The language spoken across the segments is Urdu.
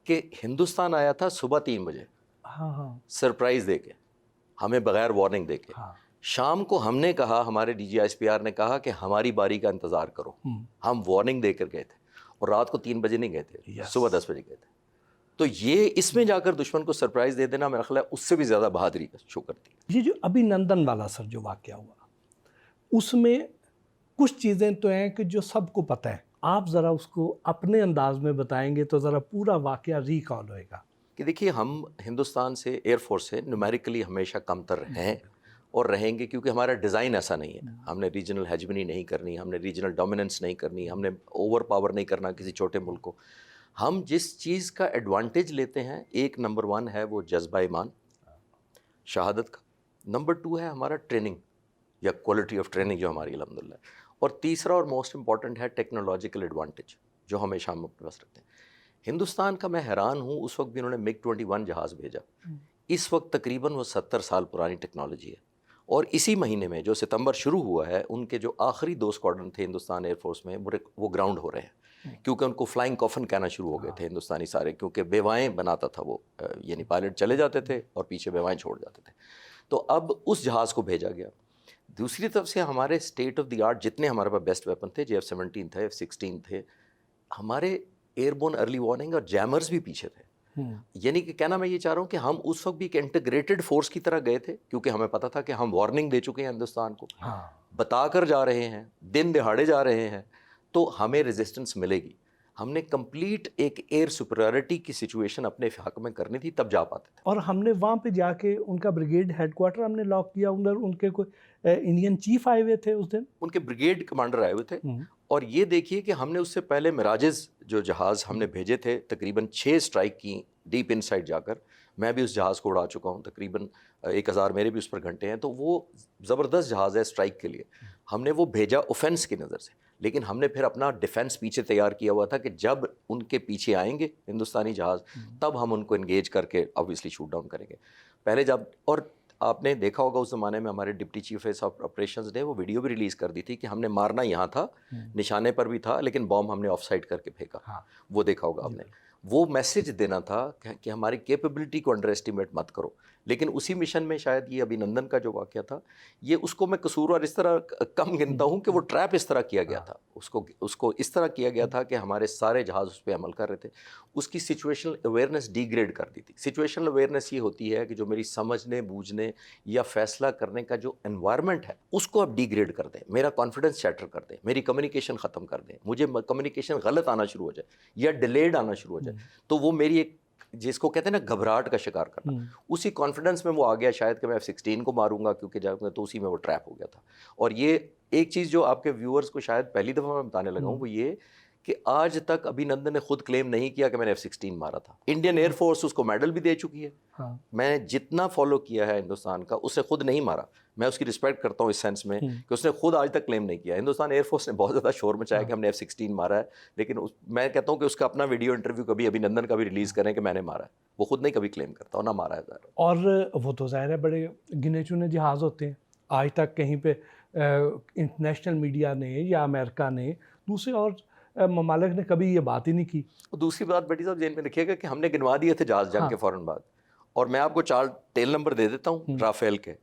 کہ ہندوستان آیا تھا صبح 3 بجے سرپرائز دے کے, ہمیں بغیر وارننگ دے کے. شام کو ہم نے کہا, ہمارے D G I S P R نے کہا کہ ہماری باری کا انتظار کرو. ہم وارننگ دے کر گئے تھے اور رات کو 3 بجے نہیں گئے تھے, صبح 10 بجے گئے تھے. تو یہ اس میں جا کر دشمن کو سرپرائز دے دینا میرا خیال ہے اس سے بھی زیادہ بہادری کا شو کرتی ہے. یہ جو ابھی نندن والا سر جو واقعہ ہوا, اس میں کچھ چیزیں تو ہیں کہ جو سب کو پتہ ہے, آپ ذرا اس کو اپنے انداز میں بتائیں گے تو ذرا پورا واقعہ ریکال ہوئے گا. کہ دیکھیے, ہم ہندوستان سے ایئر فورس سے نومیریکلی ہمیشہ کم تر ہیں اور رہیں گے, کیونکہ ہمارا ڈیزائن ایسا نہیں ہے. ہم نے ریجنل ہیجمنی نہیں کرنی, ہم نے ریجنل ڈومیننس نہیں کرنی, ہم نے اوور پاور نہیں کرنا کسی چھوٹے ملک کو. ہم جس چیز کا ایڈوانٹیج لیتے ہیں, ایک نمبر 1 ہے وہ جذبہ ایمان شہادت کا, نمبر 2 ہے ہمارا ٹریننگ یا کوالٹی آف ٹریننگ جو ہماری الحمدللہ, اور تیسرا اور موسٹ امپورٹنٹ ہے ٹیکنالوجیکل ایڈوانٹیج جو ہمیشہ ہم اپنے پاس رکھتے ہیں. ہندوستان کا میں حیران ہوں, اس وقت بھی انہوں نے MiG-21 جہاز بھیجا, اس وقت تقریباً وہ 70 سال پرانی ٹیکنالوجی ہے. اور اسی مہینے میں جو ستمبر شروع ہوا ہے, ان کے جو آخری 2 اسکواڈرن تھے ہندوستان ایئر فورس میں, وہ گراؤنڈ ہو رہے ہیں, کیونکہ ان کو فلائنگ کافن کہنا شروع ہو گئے تھے ہندوستانی سارے, کیونکہ بیوائیں بناتا تھا وہ, یعنی پائلٹ چلے جاتے تھے اور پیچھے بیوائیں چھوڑ جاتے تھے. تو اب اس جہاز کو بھیجا گیا. دوسری طرف سے ہمارے اسٹیٹ آف دی آرٹ جتنے ہمارے پاس بیسٹ ویپن تھے, JF-17 تھے, F-16 تھے, ہمارے ایئر بورن ارلی وارننگ اور جیمرز بھی پیچھے تھے. یعنی کہ کہنا میں یہ چاہ رہا ہوں کہ ہم اس وقت بھی ایک انٹیگریٹڈ فورس کی طرح گئے تھے, کیونکہ ہمیں پتا تھا کہ ہم وارننگ دے چکے ہیں ہندوستان کو, بتا کر جا رہے ہیں, دن دہاڑے جا رہے ہیں, تو ہمیں ریزسٹنس ملے گی. ہم نے کمپلیٹ ایک ایئر سپریورٹی کی سچویشن اپنے حق میں کرنی تھی, تب جا پاتے تھے. اور ہم نے وہاں پہ جا کے ان کا بریگیڈ ہیڈ کوارٹر ہم نے لاک کیا, ان کے کوئی انڈین چیف آئے ہوئے تھے اس دن, ان کے بریگیڈ کمانڈر آئے ہوئے تھے. اور یہ دیکھیے کہ ہم نے اس سے پہلے مراجز جو جہاز ہم نے بھیجے تھے, تقریباً 6 اسٹرائک کی ڈیپ ان سائڈ جا کر. میں بھی اس جہاز کو اڑا چکا ہوں, تقریباً 1000 میرے بھی اس پر گھنٹے ہیں. تو وہ زبردست جہاز ہے اسٹرائک کے لیے. ہم نے وہ بھیجا اوفینس کی نظر سے, لیکن ہم نے پھر اپنا ڈیفینس پیچھے تیار کیا ہوا تھا کہ جب ان کے پیچھے آئیں گے ہندوستانی جہاز, تب ہم ان کو انگیج کر کے آبویسلی شوٹ ڈاؤن کریں گے. پہلے جب, اور آپ نے دیکھا ہوگا اس زمانے میں ہمارے ڈپٹی چیف آف آپریشنز نے وہ ویڈیو بھی ریلیز کر دی تھی کہ ہم نے مارنا یہاں تھا, نشانے پر بھی تھا, لیکن بام ہم نے آف سائڈ کر کے پھینکا. وہ دیکھا ہوگا آپ نے. وہ میسج دینا تھا کہ ہماری کیپیبلٹی کو انڈر ایسٹیمیٹ مت کرو. لیکن اسی مشن میں شاید یہ ابھی نندن کا جو واقعہ تھا, یہ اس کو میں قصور اور اس طرح کم گنتا ہوں کہ وہ ٹریپ اس طرح کیا گیا تھا, اس کو اس طرح کیا گیا تھا کہ ہمارے سارے جہاز اس پہ عمل کر رہے تھے. اس کی سچویشنل اویئرنیس ڈی گریڈ کر دی تھی. سچویشنل اویئرنیس یہ ہوتی ہے کہ جو میری سمجھنے بوجھنے یا فیصلہ کرنے کا جو انوائرمنٹ ہے, اس کو آپ ڈی گریڈ کر دیں, میرا کانفیڈنس شیٹر کر دیں, میری کمیونیکیشن ختم کر دیں, مجھے کمیونیکیشن غلط آنا شروع ہو جائے یا ڈیلیڈ آنا شروع ہو جائے, تو وہ میری ایک جس کو کہتے ہیں نا گھبراہٹ کا شکار کرنا, اسی کانفیڈنس میں وہ آ گیا شاید کہ میں F-16 کو ماروں گا, کیونکہ جاؤں گا تو اسی میں وہ ٹریپ ہو گیا تھا. اور یہ ایک چیز جو آپ کے ویورز کو شاید پہلی دفعہ میں بتانے لگا ہوں, وہ یہ کہ آج تک ابھی نندن نے خود کلیم نہیں کیا کہ میں نے F-16 مارا تھا. انڈین ایئر فورس اس کو میڈل بھی دے چکی ہے. میں جتنا فالو کیا ہے ہندوستان کا, اس نے خود نہیں مارا. میں اس کی رسپیکٹ کرتا ہوں اس سینس میں کہ اس نے خود آج تک کلیم نہیں کیا. ہندوستان ایئر فورس نے بہت زیادہ شور مچایا کہ ہم نے F-16 مارا ہے, لیکن میں کہتا ہوں کہ اس کا اپنا ویڈیو انٹرویو کبھی ابھی نندن کا بھی ریلیز کریں کہ میں نے مارا ہے. وہ خود نہیں کبھی کلیم کرتا اور نہ مارا ہے ظاہر. اور وہ تو ظاہر ہے بڑے گنے چنے جہاز ہوتے ہیں. آج تک کہیں پہ انٹرنیشنل میڈیا نے یا امریکہ نے, دوسرے اور ممالک نے کبھی یہ بات ہی نہیں کی. دوسری بات بیٹی صاحب ذہن میں رکھیے گا کہ ہم نے گنوا دیے تھے جہاز جنگ کے فوراً بعد, اور میں آپ کو 4 ٹیل نمبر دے دیتا ہوں رافیل کے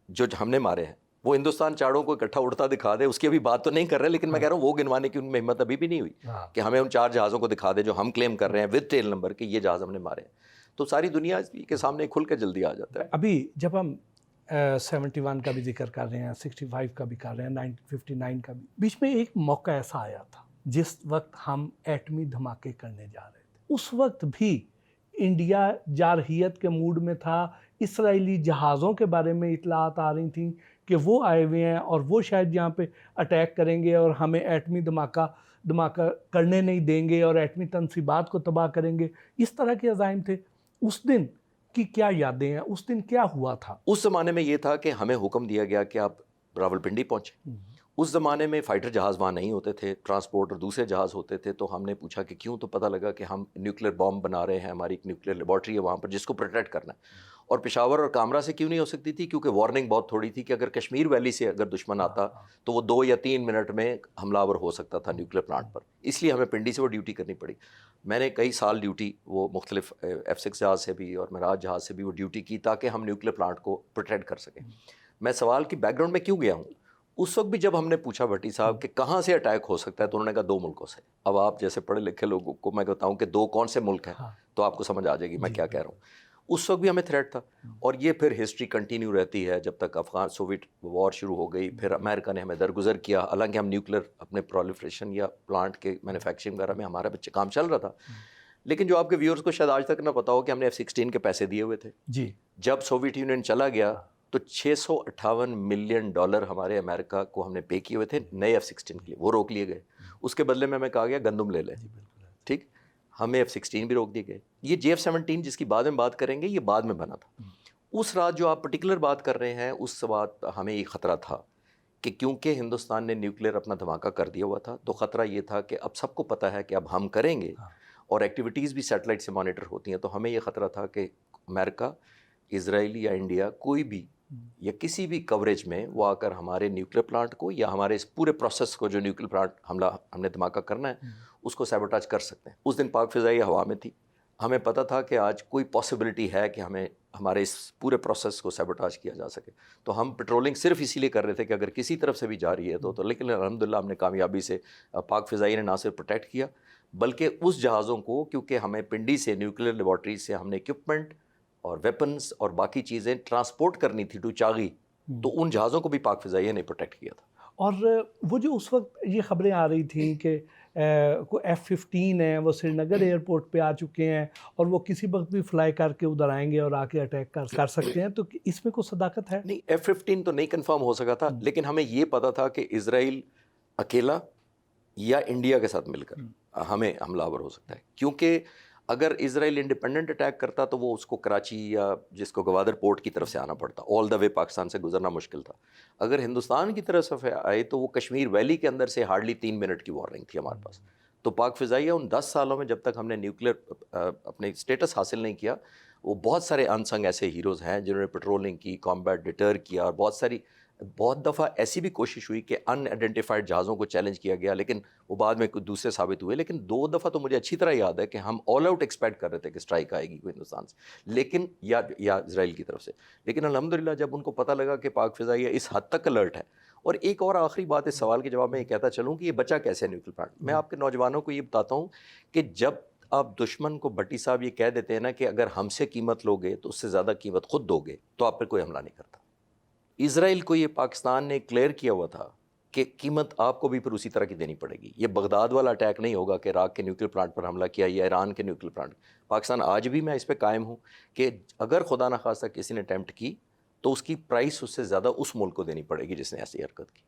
جو ہم نے مارے ہیں. وہ ہندوستان چاڑوں کو اکٹھا اڑتا دکھا دے, اس کی ابھی بات تو نہیں کر رہے, لیکن میں کہہ رہا ہوں وہ گنوانے کی ان میں ہمت ابھی بھی نہیں ہوئی کہ ہمیں ان 4 جہازوں کو دکھا دے جو ہم کلیم کر رہے ہیں ود ٹیل نمبر کہ یہ جہاز ہم نے مارے ہیں. تو ساری دنیا کے سامنے کھل کے جلدی آ جاتا ہے. ابھی جب ہم 71 کا بھی ذکر کر رہے ہیں, 65 کا بھی کر رہے ہیں, 1959 کا بھی, بیچ میں ایک موقع ایسا آیا تھا جس وقت ہم ایٹمی دھماکے کرنے جا رہے تھے. اس وقت بھی انڈیا جارحیت کے موڈ میں تھا. اسرائیلی جہازوں کے بارے میں اطلاعات آ رہی تھیں کہ وہ آئے ہوئے ہیں اور وہ شاید یہاں پہ اٹیک کریں گے اور ہمیں ایٹمی دھماکہ کرنے نہیں دیں گے اور ایٹمی تنصیبات کو تباہ کریں گے. اس طرح کے عزائم تھے. اس دن کی کیا یادیں ہیں, اس دن کیا ہوا تھا؟ اس زمانے میں یہ تھا کہ ہمیں حکم دیا گیا کہ آپ راولپنڈی پہنچیں. اس زمانے میں فائٹر جہاز وہاں نہیں ہوتے تھے، ٹرانسپورٹ اور دوسرے جہاز ہوتے تھے، تو ہم نے پوچھا کہ کیوں، تو پتہ لگا کہ ہم نیوکلیر بام بنا رہے ہیں، ہماری ایک نیوکلیر لیبارٹری ہے وہاں پر جس کو پروٹیکٹ کرنا ہے. اور پشاور اور کامرا سے کیوں نہیں ہو سکتی تھی؟ کیونکہ وارننگ بہت تھوڑی تھی کہ اگر کشمیر ویلی سے اگر دشمن آتا تو وہ 2 یا 3 منٹ میں حملہ آور ہو سکتا تھا نیوکلیر پلانٹ پر. اس لیے ہمیں پنڈی سے وہ ڈیوٹی کرنی پڑی. میں نے کئی سال ڈیوٹی وہ مختلف F-6 جہاز سے بھی اور معراج جہاز سے بھی وہ ڈیوٹی کی تاکہ ہم نیوکلیر پلانٹ کو پروٹیکٹ کر سکیں. میں سوال کی بیک گراؤنڈ میں کیوں گیا ہوں، اس وقت بھی جب ہم نے پوچھا بھٹی صاحب کہ کہاں سے اٹیک ہو سکتا ہے تو انہوں نے کہا 2 ملکوں سے. اب آپ جیسے پڑھے لکھے لوگوں کو میں بتاؤں کہ 2 کون سے ملک ہیں تو آپ کو سمجھ آ جائے گی میں کیا کہہ رہا ہوں. اس وقت بھی ہمیں تھریٹ تھا، اور یہ پھر ہسٹری کنٹینیو رہتی ہے جب تک افغان سوویٹ وار شروع ہو گئی، پھر امریکہ نے ہمیں درگزر کیا. حالانکہ ہم نیوکلیر اپنے پرولیفریشن یا پلانٹ کے مینوفیکچرنگ وغیرہ میں ہمارا بچے کام چل رہا تھا. لیکن جو آپ کے ویورز کو شاید آج تک نہ پتا ہو کہ ہم نے F-16 کے پیسے دیے ہوئے تھے. جی جب سوویٹ یونین چلا گیا تو $658 ملین ہمارے امریکہ کو ہم نے پے کیے ہوئے تھے نئے F-16 کے لیے، وہ روک لیے گئے. اس کے بدلے میں ہمیں کہا گیا گندم لے لیں، ٹھیک، ہمیں F-16 بھی روک دیے گئے. یہ JF-17 جس کی بعد میں بات کریں گے یہ بعد میں بنا تھا. اس رات جو آپ پرٹیکولر بات کر رہے ہیں اس بات ہمیں یہ خطرہ تھا کہ کیونکہ ہندوستان نے نیوکلیر اپنا دھماکہ کر دیا ہوا تھا تو خطرہ یہ تھا کہ اب سب کو پتہ ہے کہ اب ہم کریں گے، اور ایکٹیویٹیز بھی سیٹلائٹ سے مانیٹر ہوتی ہیں. تو ہمیں یہ خطرہ تھا کہ امریکہ، اسرائیل یا انڈیا کوئی بھی یا کسی بھی کوریج میں وہ آ کر ہمارے نیوکلیر پلانٹ کو یا ہمارے اس پورے پروسیس کو جو نیوکلیر پلانٹ حملہ ہم نے دھماکہ کرنا ہے اس کو سیبوٹاج کر سکتے ہیں. اس دن پاک فضائی ہوا میں تھی، ہمیں پتہ تھا کہ آج کوئی پاسبلٹی ہے کہ ہمیں ہمارے اس پورے پروسیس کو سیبوٹاج کیا جا سکے. تو ہم پٹرولنگ صرف اسی لیے کر رہے تھے کہ اگر کسی طرف سے بھی جاری ہے تو لیکن الحمدللہ ہم نے کامیابی سے پاک فضائی نے نہ صرف پروٹیکٹ کیا بلکہ اس جہازوں کو، کیونکہ ہمیں پنڈی سے نیوکلیر لیبارٹری سے ہم نے اکوپمنٹ اور ویپنز اور باقی چیزیں ٹرانسپورٹ کرنی تھی ٹو چاغی، تو ان جہازوں کو بھی پاک فضائیہ نے پروٹیکٹ کیا تھا. اور وہ جو اس وقت یہ خبریں آ رہی تھیں کہ کوئی F-15 ہیں وہ سری نگر ایئرپورٹ پہ آ چکے ہیں اور وہ کسی وقت بھی فلائی کر کے ادھر آئیں گے اور آ کے اٹیک کر سکتے ہیں، تو اس میں کوئی صداقت ہے؟ نہیں، F-15 تو نہیں کنفرم ہو سکا تھا، لیکن ہمیں یہ پتا تھا کہ اسرائیل اکیلا یا انڈیا کے ساتھ مل کر ہمیں حملہ آور ہو سکتا ہے. کیونکہ اگر اسرائیل انڈیپینڈنٹ اٹیک کرتا تو وہ اس کو کراچی یا جس کو گوادر پورٹ کی طرف سے آنا پڑتا، آل دا وے پاکستان سے گزرنا مشکل تھا. اگر ہندوستان کی طرف سے آئے تو وہ کشمیر ویلی کے اندر سے ہارڈلی 3 منٹ کی وارننگ تھی ہمارے پاس. تو پاک فضائیہ ان 10 سالوں میں جب تک ہم نے نیوکلیر اپنے اسٹیٹس حاصل نہیں کیا، وہ بہت سارے انسنگ ایسے ہیروز ہیں جنہوں نے پیٹرولنگ کی، کامبیٹ ڈیٹر کیا، اور بہت دفعہ ایسی بھی کوشش ہوئی کہ ان آئیڈینٹیفائڈ جہازوں کو چیلنج کیا گیا لیکن وہ بعد میں کچھ دوسرے ثابت ہوئے. لیکن 2 دفعہ تو مجھے اچھی طرح یاد ہے کہ ہم آل آؤٹ ایکسپیکٹ کر رہے تھے کہ اسٹرائک آئے گی کوئی ہندوستان سے لیکن یا اسرائیل کی طرف سے. لیکن الحمدللہ جب ان کو پتہ لگا کہ پاک فضائیہ اس حد تک الرٹ ہے. اور ایک اور آخری بات اس سوال کے جواب میں یہ کہتا چلوں کہ یہ بچا کیسے نیوکلیر پلانٹ. میں آپ کے نوجوانوں کو یہ بتاتا ہوں کہ جب آپ دشمن کو بھٹی صاحب یہ کہہ دیتے ہیں نا کہ اگر ہم سے قیمت لوگے تو اس سے زیادہ قیمت خود دو گے تو آپ پر کوئی حملہ نہیں کرتا. اسرائیل کو یہ پاکستان نے کلیئر کیا ہوا تھا کہ قیمت آپ کو بھی پھر اسی طرح کی دینی پڑے گی. یہ بغداد والا اٹیک نہیں ہوگا کہ عراق کے نیوکلیر پلانٹ پر حملہ کیا یا ایران کے نیوکلیر پلانٹ. پاکستان آج بھی میں اس پہ قائم ہوں کہ اگر خدا نخواستہ کسی نے اٹیمپٹ کی تو اس کی پرائس اس سے زیادہ اس ملک کو دینی پڑے گی جس نے ایسی حرکت کی.